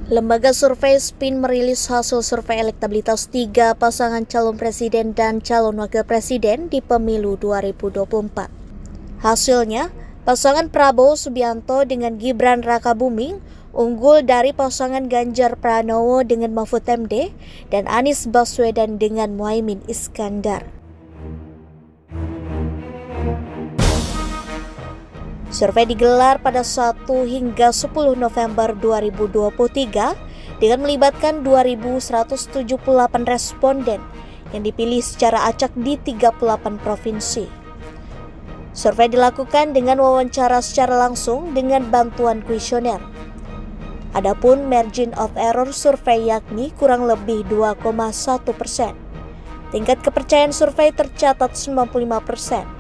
Lembaga survei SPIN merilis hasil survei elektabilitas 3 pasangan calon presiden dan calon wakil presiden di pemilu 2024. Hasilnya, pasangan Prabowo Subianto dengan Gibran Rakabuming unggul dari pasangan Ganjar Pranowo dengan Mahfud MD dan Anies Baswedan dengan Muhaimin Iskandar. Survei digelar pada 1 hingga 10 November 2023 dengan melibatkan 2.178 responden yang dipilih secara acak di 38 provinsi. Survei dilakukan dengan wawancara secara langsung dengan bantuan kuesioner. Adapun margin of error survei yakni kurang lebih 2,1%. Tingkat kepercayaan survei tercatat 95%.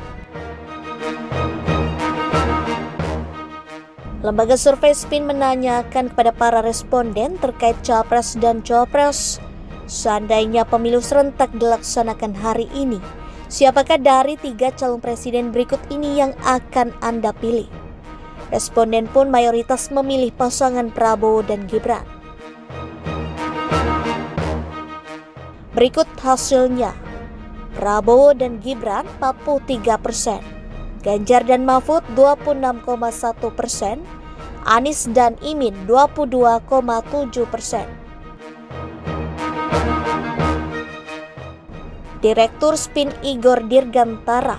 Lembaga survei SPIN menanyakan kepada para responden terkait Capres dan Cawapres. Seandainya pemilu serentak dilaksanakan hari ini, siapakah dari 3 calon presiden berikut ini yang akan Anda pilih? Responden pun mayoritas memilih pasangan Prabowo dan Gibran. Berikut hasilnya. Prabowo dan Gibran 43%. Ganjar dan Mahfud 26,1%, Anies dan Imin 22,7%. Direktur SPIN Igor Dirgantara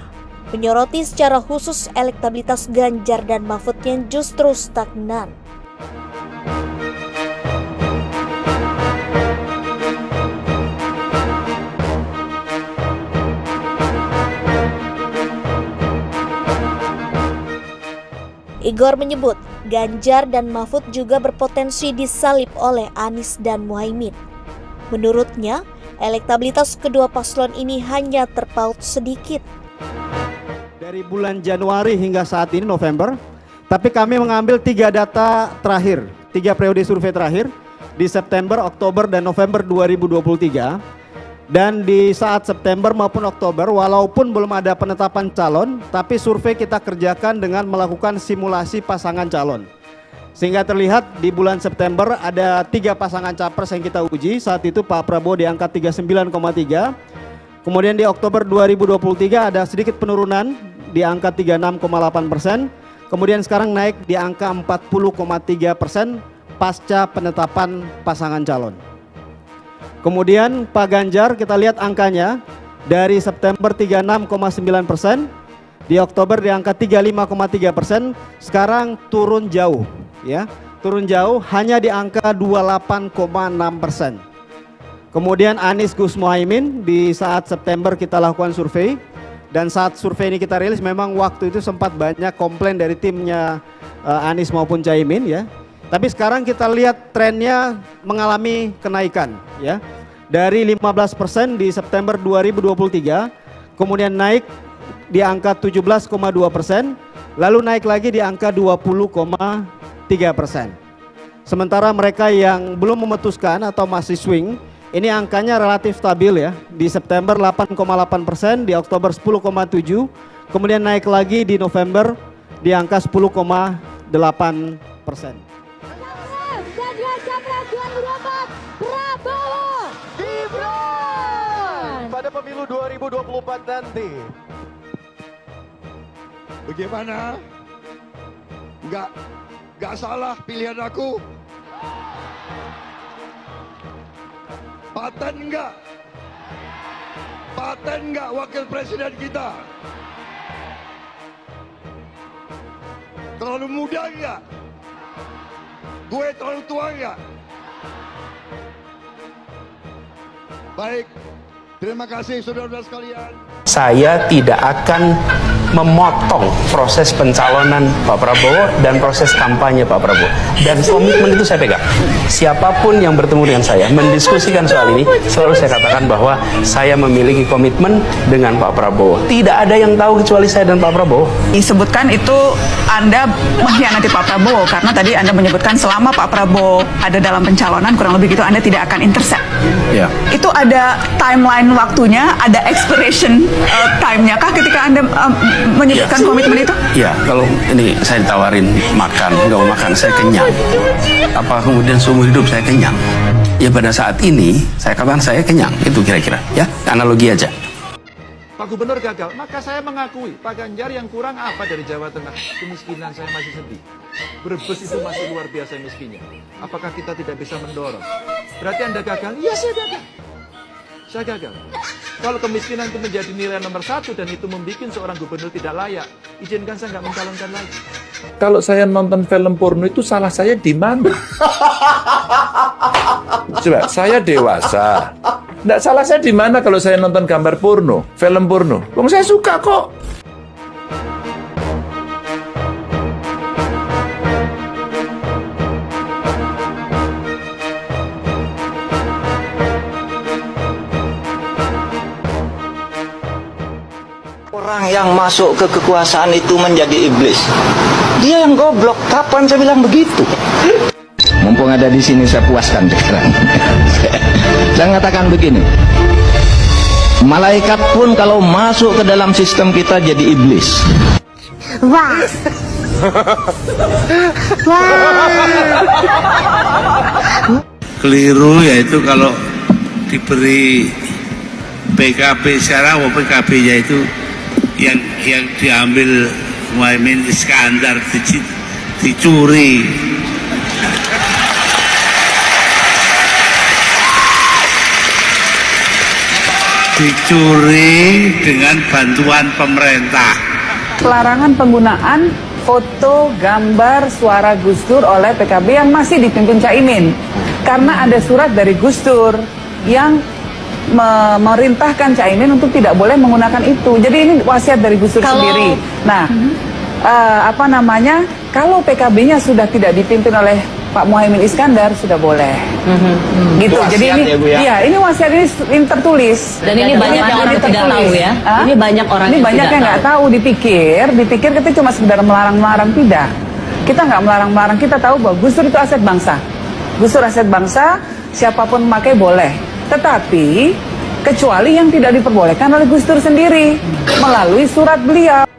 menyoroti secara khusus elektabilitas Ganjar dan Mahfud yang justru stagnan. Igor menyebut Ganjar dan Mahfud juga berpotensi disalip oleh Anies dan Muhaimin. Menurutnya, elektabilitas kedua paslon ini hanya terpaut sedikit. Dari bulan Januari hingga saat ini November, tapi kami mengambil 3 data terakhir, 3 periode survei terakhir di September, Oktober, dan November 2023. Dan di saat September maupun Oktober, walaupun belum ada penetapan calon, tapi survei kita kerjakan dengan melakukan simulasi pasangan calon. Sehingga terlihat di bulan September ada 3 pasangan capres yang kita uji. Saat itu Pak Prabowo di angka 39,3. Kemudian di Oktober 2023 ada sedikit penurunan di angka 36,8%. Kemudian sekarang naik di angka 40,3% pasca penetapan pasangan calon. Kemudian Pak Ganjar kita lihat angkanya dari September 36,9%, di Oktober di angka 35,3%, sekarang turun jauh ya. Turun jauh hanya di angka 28,6%. Kemudian Anies Gus Muhaimin di saat September kita lakukan survei, dan saat survei ini kita rilis memang waktu itu sempat banyak komplain dari timnya Anies maupun Caimin ya. Tapi sekarang kita lihat trennya mengalami kenaikan ya. Dari 15% di September 2023, kemudian naik di angka 17,2%, lalu naik lagi di angka 20,3%. Sementara mereka yang belum memutuskan atau masih swing, ini angkanya relatif stabil ya. Di September 8,8%, di Oktober 10,7%, kemudian naik lagi di November di angka 10,8%. Pada pemilu 2024 nanti. Bagaimana? Enggak salah pilihan aku? Paten enggak? Paten enggak wakil presiden kita? Terlalu muda enggak? Gue terlalu tua enggak? Baik. Terima kasih saudara-saudara sekalian. Saya tidak akan memotong proses pencalonan Pak Prabowo dan proses kampanye Pak Prabowo. Dan komitmen itu saya pegang. Siapapun yang bertemu dengan saya, mendiskusikan soal ini, selalu saya katakan bahwa saya memiliki komitmen dengan Pak Prabowo. Tidak ada yang tahu kecuali saya dan Pak Prabowo. Disebutkan itu Anda mengkhianati Pak Prabowo, karena tadi Anda menyebutkan selama Pak Prabowo ada dalam pencalonan, kurang lebih gitu Anda tidak akan intercept. Ya. Itu ada timeline dan waktunya ada expiration time-nya kah ketika Anda menyebutkan komitmen itu? Iya, kalau ini saya ditawarin makan, nggak mau makan, saya kenyang. Apa kemudian seumur hidup saya kenyang? Ya pada saat ini, saya katakan saya kenyang. Itu kira-kira, ya, analogi aja. Pak Gubernur gagal, maka saya mengakui Pak Ganjar yang kurang apa dari Jawa Tengah? Kemiskinan saya masih sedih. Brebes itu masih luar biasa miskinnya. Apakah kita tidak bisa mendorong? Berarti Anda gagal? Iya, saya gagal. Saya gagal. Kalau kemiskinan itu menjadi nilai nomor 1 dan itu membuat seorang gubernur tidak layak, izinkan saya nggak mencalonkan lagi. Kalau saya nonton film porno itu salah saya di mana? Coba, saya dewasa. Nggak salah saya di mana kalau saya nonton gambar porno, film porno. Wong saya suka kok. Orang yang masuk ke kekuasaan itu menjadi iblis. Dia yang goblok. Kapan saya bilang begitu? Mumpung ada di sini saya puaskan sekarang. Saya mengatakan begini. Malaikat pun kalau masuk ke dalam sistem kita jadi iblis. Wah. Keliru yaitu kalau diberi PKB sekarang, PKB-nya itu yang diambil Muhaimin Iskandar dicuri. Dicuri dengan bantuan pemerintah. Larangan penggunaan foto, gambar, suara Gus Dur oleh PKB yang masih dipimpin Caimin. Karena ada surat dari Gus Dur yang memerintahkan Caimin untuk tidak boleh menggunakan itu. Jadi ini wasiat dari Gus Dur sendiri. Nah, kalau PKB-nya sudah tidak dipimpin oleh Pak Muhaimin Iskandar sudah boleh. Gitu. Jadi ini, ini wasiat ini tertulis. Dan ini banyak yang orang tidak tahu ya. Ini banyak orang yang nggak tahu. Dipikir kita cuma sekedar melarang-melarang, tidak. Kita nggak melarang-melarang. Kita tahu bahwa Gus Dur itu aset bangsa. Gus Dur aset bangsa, siapapun memakai boleh. Tetapi kecuali yang tidak diperbolehkan oleh Gus Dur sendiri melalui surat beliau.